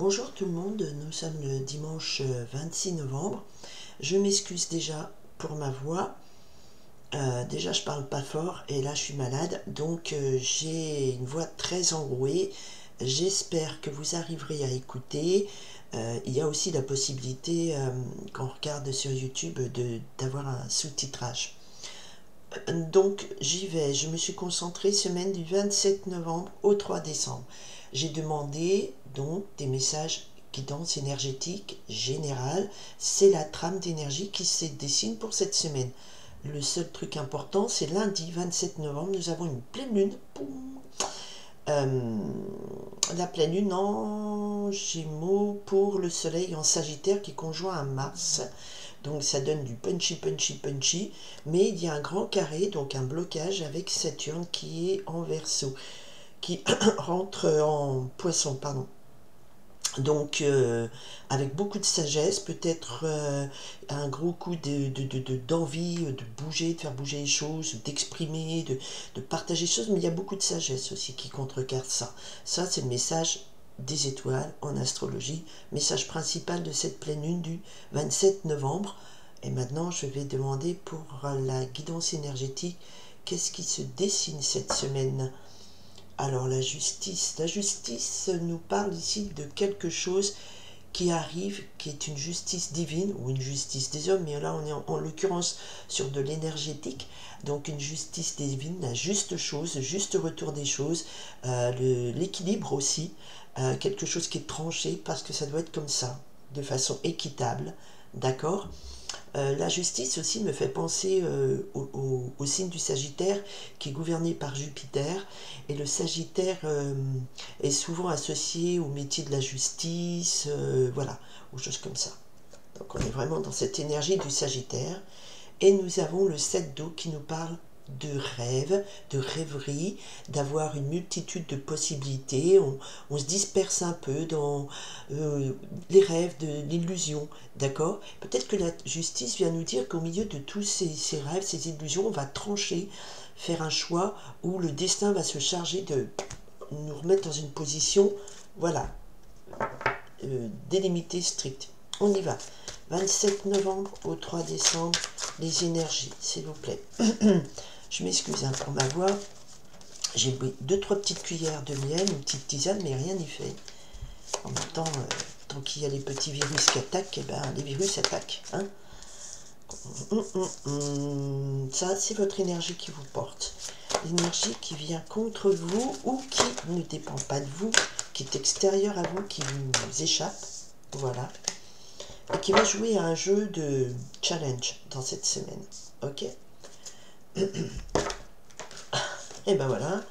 Bonjour tout le monde, nous sommes le dimanche 26 novembre. Je m'excuse déjà pour ma voix. Déjà je parle pas fort et là je suis malade, donc j'ai une voix très enrouée. J'espère que vous arriverez à écouter. Il y a aussi la possibilité, quand on regarde sur YouTube, d'avoir un sous-titrage. Donc j'y vais, je me suis concentrée semaine du 27 novembre au 3 décembre. J'ai demandé donc des messages guidance énergétique générale. C'est la trame d'énergie qui se dessine pour cette semaine. Le seul truc important, c'est lundi 27 novembre, nous avons une pleine lune. Euh, la pleine lune en Gémeaux pour le soleil en Sagittaire qui est conjoint à Mars. Donc ça donne du punchy, punchy, punchy. Mais il y a un grand carré, donc un blocage avec Saturne qui est en Verseau, qui rentre en Poisson, pardon. Donc, avec beaucoup de sagesse, peut-être un gros coup d'envie de bouger, de faire bouger les choses, d'exprimer, de partager les choses, mais il y a beaucoup de sagesse aussi qui contrecarre ça. Ça, c'est le message des étoiles en astrologie, message principal de cette pleine lune du 27 novembre. Et maintenant, je vais demander pour la guidance énergétique, qu'est-ce qui se dessine cette semaine? Alors la justice nous parle ici de quelque chose qui arrive, qui est une justice divine ou une justice des hommes, mais là on est en l'occurrence sur de l'énergétique, donc une justice divine, la juste chose, le juste retour des choses, l'équilibre aussi, quelque chose qui est tranché parce que ça doit être comme ça, de façon équitable, d'accord. La justice aussi me fait penser au signe du Sagittaire qui est gouverné par Jupiter. Et le Sagittaire est souvent associé au métier de la justice, voilà, aux choses comme ça. Donc on est vraiment dans cette énergie du Sagittaire. Et nous avons le 7 d'eau qui nous parle de rêve, de rêverie, d'avoir une multitude de possibilités. On se disperse un peu dans les rêves, de l'illusion, d'accord. Peut-être que la justice vient nous dire qu'au milieu de tous ces rêves, ces illusions, on va trancher, faire un choix où le destin va se charger de nous remettre dans une position, voilà, délimitée, stricte. On y va. 27 novembre au 3 décembre, les énergies, s'il vous plaît. Je m'excuse pour ma voix. J'ai bu 2-3 petites cuillères de miel, une petite tisane, mais rien n'y fait. En même temps, tant qu'il y a les petits virus qui attaquent, eh ben, les virus attaquent. Hein. Ça, c'est votre énergie qui vous porte. L'énergie qui vient contre vous ou qui ne dépend pas de vous, qui est extérieure à vous, qui vous échappe. Voilà. Et qui va jouer à un jeu de challenge dans cette semaine. Ok. Et ben voilà.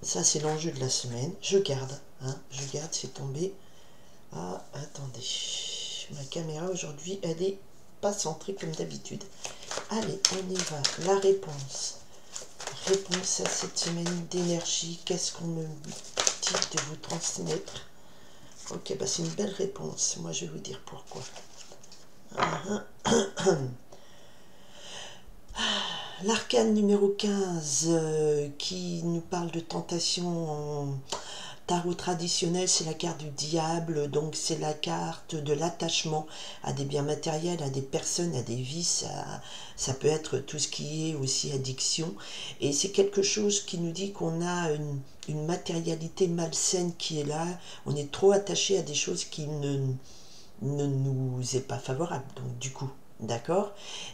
Ça, c'est l'enjeu de la semaine. Je garde. Hein, je garde, c'est tombé. Ah, attendez. Ma caméra aujourd'hui, elle est pas centrée comme d'habitude. Allez, on y va. La réponse. Réponse à cette semaine d'énergie. Qu'est-ce qu'on me dit de vous transmettre? Ok, bah c'est une belle réponse. Moi, je vais vous dire pourquoi. L'arcane numéro 15 qui nous parle de tentation en tarot traditionnel, c'est la carte du diable, donc c'est la carte de l'attachement à des biens matériels, à des personnes, à des vices, ça peut être tout ce qui est aussi addiction, et c'est quelque chose qui nous dit qu'on a une matérialité malsaine qui est là, on est trop attaché à des choses qui ne nous est pas favorable, donc du coup. D'accord.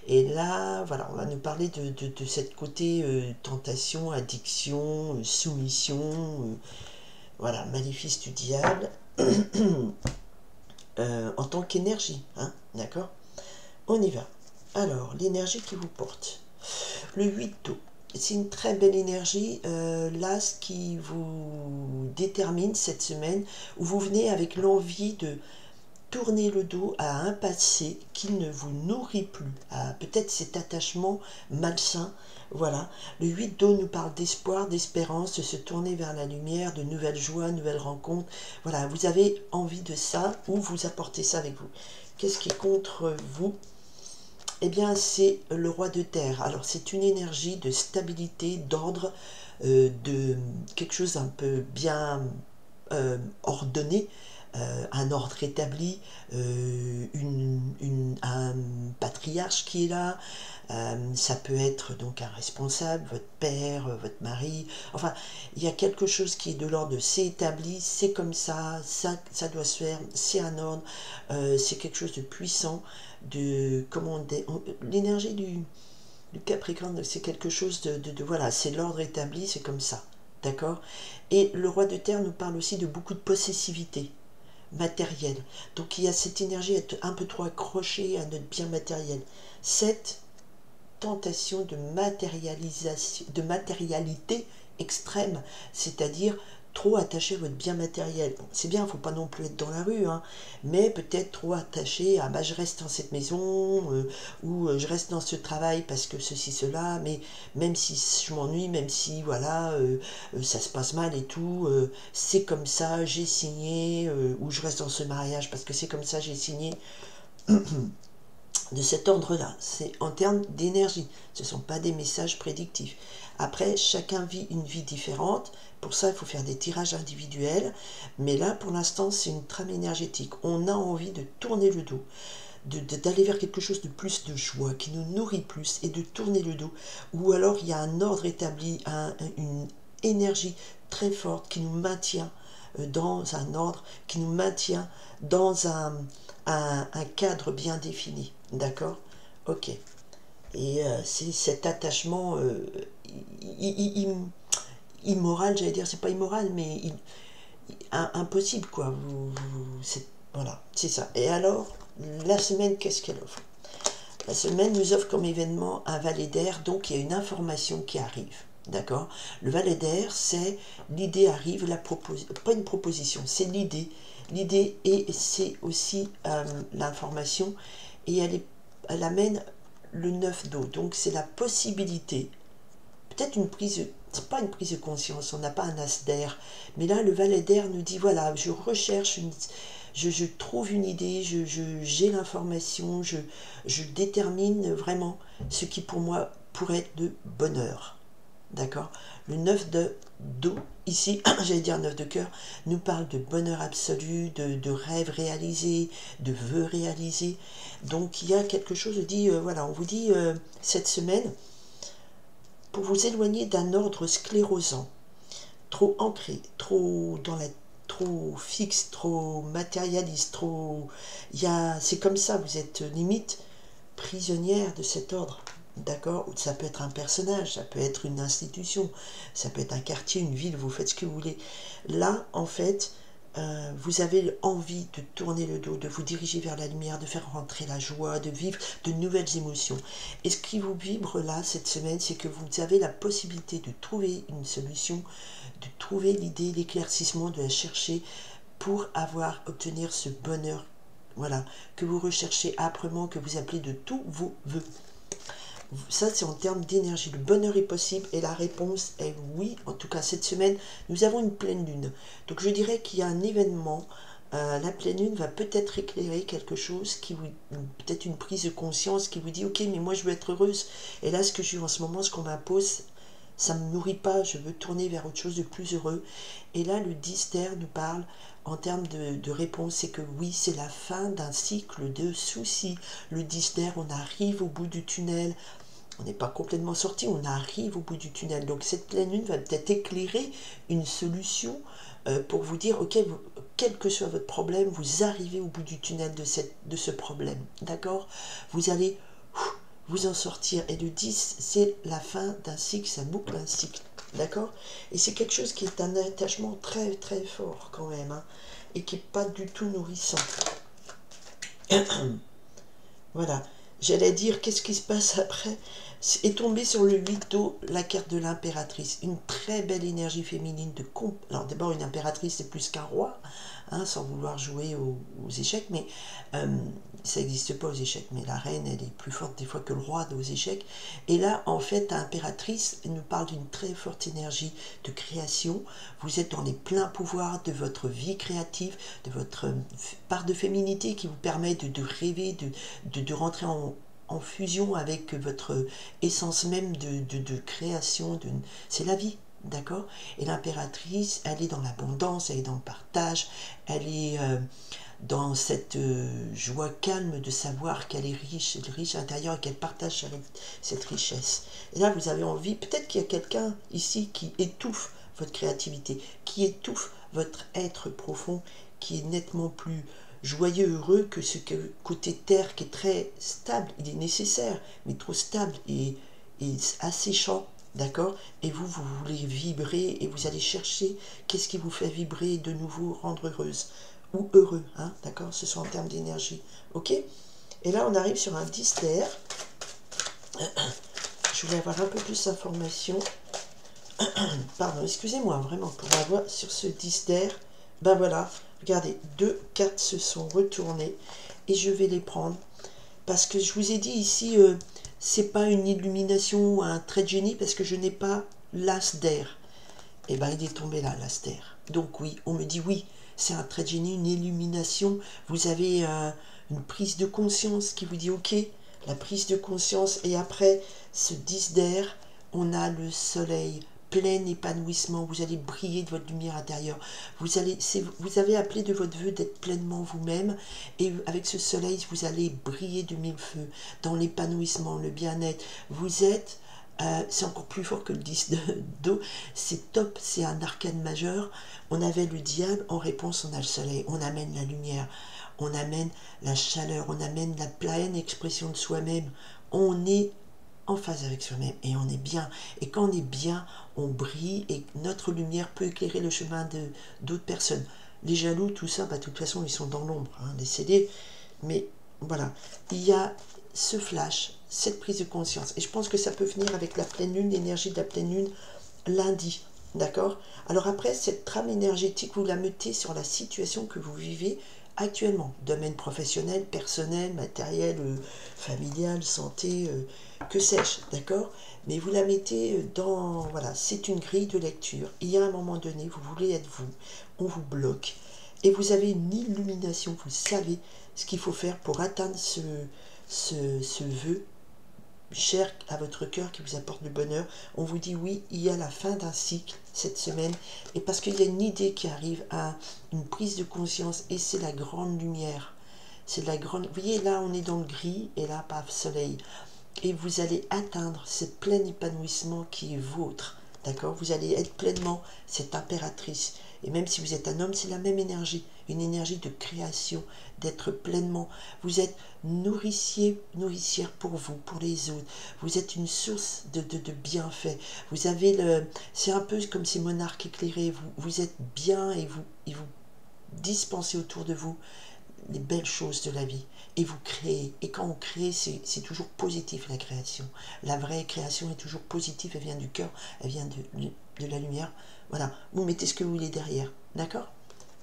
Et là, voilà, on va nous parler de cette côté tentation, addiction, soumission, voilà, maléfice du diable, en tant qu'énergie, hein, d'accord. On y va. Alors, l'énergie qui vous porte. Le 8 d'eau. C'est une très belle énergie, là, ce qui vous détermine cette semaine, où vous venez avec l'envie de tourner le dos à un passé qui ne vous nourrit plus, à peut-être cet attachement malsain. Voilà, le 8 d'eau nous parle d'espoir, d'espérance, de se tourner vers la lumière, de nouvelles joies, nouvelles rencontres. Voilà, vous avez envie de ça ou vous apportez ça avec vous. Qu'est-ce qui est contre vous? Eh bien, c'est le roi de terre. Alors, c'est une énergie de stabilité, d'ordre, de quelque chose un peu bien ordonné, un ordre établi, un patriarche qui est là, ça peut être donc un responsable, votre père, votre mari, enfin, il y a quelque chose qui est de l'ordre de c'est établi, c'est comme ça doit se faire, c'est un ordre, c'est quelque chose de puissant, de, comment l'énergie du Capricorne, c'est quelque chose voilà, c'est l'ordre établi, c'est comme ça, d'accord. Et le roi de terre nous parle aussi de beaucoup de possessivité matérielle. Donc il y a cette énergie à être un peu trop accrochée à notre bien matériel. Cette tentation de matérialisation, de matérialité extrême, c'est-à-dire trop attaché à votre bien matériel. Bon, c'est bien, il ne faut pas non plus être dans la rue, hein, mais peut-être trop attaché à bah, je reste dans cette maison, ou je reste dans ce travail parce que ceci, cela, mais même si je m'ennuie, même si voilà, ça se passe mal et tout, c'est comme ça, j'ai signé, ou je reste dans ce mariage parce que c'est comme ça, j'ai signé. De cet ordre-là, c'est en termes d'énergie, ce ne sont pas des messages prédictifs. Après, chacun vit une vie différente, pour ça il faut faire des tirages individuels, mais là pour l'instant c'est une trame énergétique, on a envie de tourner le dos, d'aller vers quelque chose de plus de joie, qui nous nourrit plus, et de tourner le dos, ou alors il y a un ordre établi, une énergie très forte qui nous maintient dans un ordre, qui nous maintient dans un cadre bien défini. D'accord? Ok. Et c'est cet attachement immoral, j'allais dire, c'est pas immoral, mais impossible, quoi. Voilà, c'est ça. Et alors, la semaine, qu'est-ce qu'elle offre? La semaine nous offre comme événement un valet d'air, donc il y a une information qui arrive. D'accord? Le valet d'air, c'est l'idée arrive, pas une proposition, c'est l'idée. L'idée, et c'est aussi l'information, et elle amène le 9 d'eau. Donc c'est la possibilité, peut-être une prise, c'est pas une prise de conscience, on n'a pas un as d'air, mais là le valet d'air nous dit voilà, je recherche je trouve une idée, j'ai l'information, je détermine vraiment ce qui pour moi pourrait être de bonheur. D'accord? Le 9 d'eau, ici, j'allais dire 9 de cœur, nous parle de bonheur absolu, de rêves réalisés, de vœux réalisés. Donc il y a quelque chose de dit, voilà, on vous dit cette semaine, pour vous éloigner d'un ordre sclérosant, trop ancré, trop fixe, trop matérialiste, c'est comme ça, vous êtes limite prisonnière de cet ordre. D'accord? Ça peut être un personnage, ça peut être une institution, ça peut être un quartier, une ville, vous faites ce que vous voulez. Là, en fait, vous avez envie de tourner le dos, de vous diriger vers la lumière, de faire rentrer la joie, de vivre de nouvelles émotions. Et ce qui vous vibre là, cette semaine, c'est que vous avez la possibilité de trouver une solution, de trouver l'idée, l'éclaircissement, de la chercher pour obtenir ce bonheur, voilà, que vous recherchez âprement, que vous appelez de tous vos voeux. Ça, c'est en termes d'énergie. Le bonheur est possible et la réponse est oui. En tout cas, cette semaine, nous avons une pleine lune. Donc, je dirais qu'il y a un événement. La pleine lune va peut-être éclairer quelque chose, peut-être une prise de conscience qui vous dit « Ok, mais moi, je veux être heureuse. Et là, ce que je vis en ce moment, ce qu'on m'impose, ça ne me nourrit pas. Je veux tourner vers autre chose de plus heureux. » Et là, le 10 terre nous parle en termes de réponse, c'est que oui, c'est la fin d'un cycle de soucis. Le 10 terre, on arrive au bout du tunnel. On n'est pas complètement sorti, on arrive au bout du tunnel. Donc cette pleine lune va peut-être éclairer une solution pour vous dire, ok, quel que soit votre problème, vous arrivez au bout du tunnel de ce problème. D'accord? Vous allez vous en sortir. Et le 10, c'est la fin d'un cycle, ça boucle un cycle. D'accord? Et c'est quelque chose qui est un attachement très très fort quand même, hein, et qui n'est pas du tout nourrissant. Voilà. J'allais dire, qu'est-ce qui se passe après? Est tombé sur le 8 d'eau, la carte de l'impératrice. Une très belle énergie féminine Alors d'abord, une impératrice, c'est plus qu'un roi, hein, sans vouloir jouer aux échecs, mais ça n'existe pas aux échecs. Mais la reine, elle est plus forte des fois que le roi aux échecs. Et là, en fait, l'impératrice nous parle d'une très forte énergie de création. Vous êtes dans les pleins pouvoirs de votre vie créative, de votre part de féminité qui vous permet de rêver, de rentrer en fusion avec votre essence même de création. C'est la vie. d'accord? Et l'impératrice, elle est dans l'abondance, elle est dans le partage, elle est dans cette joie calme de savoir qu'elle est riche à l'intérieur et qu'elle partage cette richesse. Et là, vous avez envie, peut-être qu'il y a quelqu'un ici qui étouffe votre créativité, qui étouffe votre être profond, qui est nettement plus joyeux, heureux que ce côté terre qui est très stable. Il est nécessaire, mais trop stable et asséchant, d'accord? Et vous voulez vibrer et vous allez chercher qu'est-ce qui vous fait vibrer de nouveau, rendre heureuse ou heureux, hein, d'accord? Ce sont en termes d'énergie, ok? Et là, on arrive sur un 10 d'air. Je voulais avoir un peu plus d'informations. Pardon, excusez-moi, vraiment, pour ma voix sur ce 10 d'air. Ben voilà, regardez, 2 cartes se sont retournées et je vais les prendre parce que je vous ai dit ici, c'est pas une illumination ou un trait de génie parce que je n'ai pas l'as d'air. Et ben il est tombé là, l'as d'air. Donc oui, on me dit oui, c'est un trait de génie, une illumination. Vous avez une prise de conscience qui vous dit ok, la prise de conscience. Et après ce 10 d'air, on a le soleil, plein épanouissement. Vous allez briller de votre lumière intérieure. Vous avez appelé de votre vœu d'être pleinement vous-même. Et avec ce soleil, vous allez briller de mille feux dans l'épanouissement, le bien-être. Vous êtes... c'est encore plus fort que le 10 d'eau, c'est top, c'est un arcane majeur. On avait le diable, en réponse on a le soleil, on amène la lumière, on amène la chaleur, on amène la pleine expression de soi-même. On est en phase avec soi-même et on est bien. Et quand on est bien, on brille et notre lumière peut éclairer le chemin d'autres personnes. Les jaloux, tout ça, bah, de toute façon, ils sont dans l'ombre, hein, laissez-les. Mais voilà, il y a ce flash, cette prise de conscience. Et je pense que ça peut venir avec la pleine lune, l'énergie de la pleine lune, lundi. D'accord? Alors après, cette trame énergétique, vous la mettez sur la situation que vous vivez actuellement. Domaine professionnel, personnel, matériel, familial, santé, que sais-je, d'accord? Mais vous la mettez dans... Voilà, c'est une grille de lecture. Il y a un moment donné, vous voulez être vous, on vous bloque. Et vous avez une illumination, vous savez ce qu'il faut faire pour atteindre ce vœu cher à votre cœur qui vous apporte le bonheur. On vous dit oui, il y a la fin d'un cycle cette semaine et parce qu'il y a une idée qui arrive à une prise de conscience et c'est la grande lumière. C'est la grande... Vous voyez, là, on est dans le gris et là, paf, soleil. Et vous allez atteindre ce plein épanouissement qui est vôtre. D'accord? Vous allez être pleinement cette impératrice. Et même si vous êtes un homme, c'est la même énergie. Une énergie de création, d'être pleinement. Vous êtes nourricière pour vous, pour les autres. Vous êtes une source de bienfaits. Vous avez le... C'est un peu comme ces monarques éclairés. Vous êtes bien et vous dispensez autour de vous les belles choses de la vie. Et vous créez. Et quand on crée, c'est toujours positif la création. La vraie création est toujours positive. Elle vient du cœur, elle vient de la lumière. Voilà. Vous mettez ce que vous voulez derrière. D'accord?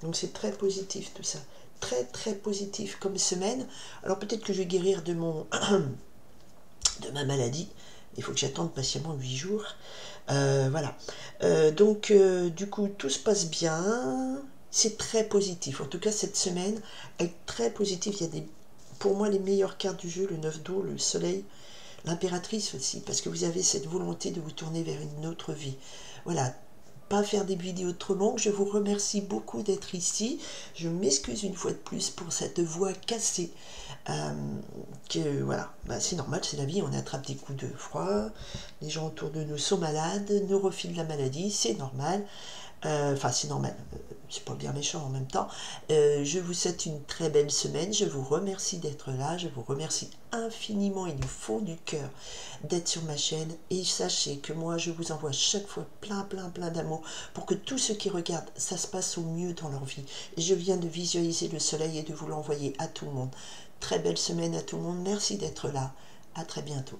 Donc c'est très positif tout ça. Très très positif comme semaine. Alors peut-être que je vais guérir de ma maladie. Il faut que j'attende patiemment 8 jours. Voilà. Donc du coup tout se passe bien. C'est très positif. En tout cas cette semaine est très positive. Il y a des, pour moi, les meilleures cartes du jeu, le 9 d'eau, le soleil, l'impératrice aussi, parce que vous avez cette volonté de vous tourner vers une autre vie. Voilà. Pas faire des vidéos trop longues. Je vous remercie beaucoup d'être ici. Je m'excuse une fois de plus pour cette voix cassée. Que voilà, bah, c'est normal, c'est la vie. On attrape des coups de froid. Les gens autour de nous sont malades, nous refilent la maladie. C'est normal. Enfin, c'est normal. C'est pas bien méchant en même temps. Je vous souhaite une très belle semaine. Je vous remercie d'être là. Je vous remercie infiniment et du fond du cœur d'être sur ma chaîne. Et sachez que moi, je vous envoie chaque fois plein d'amour pour que tous ceux qui regardent, ça se passe au mieux dans leur vie. Et je viens de visualiser le soleil et de vous l'envoyer à tout le monde. Très belle semaine à tout le monde. Merci d'être là. À très bientôt.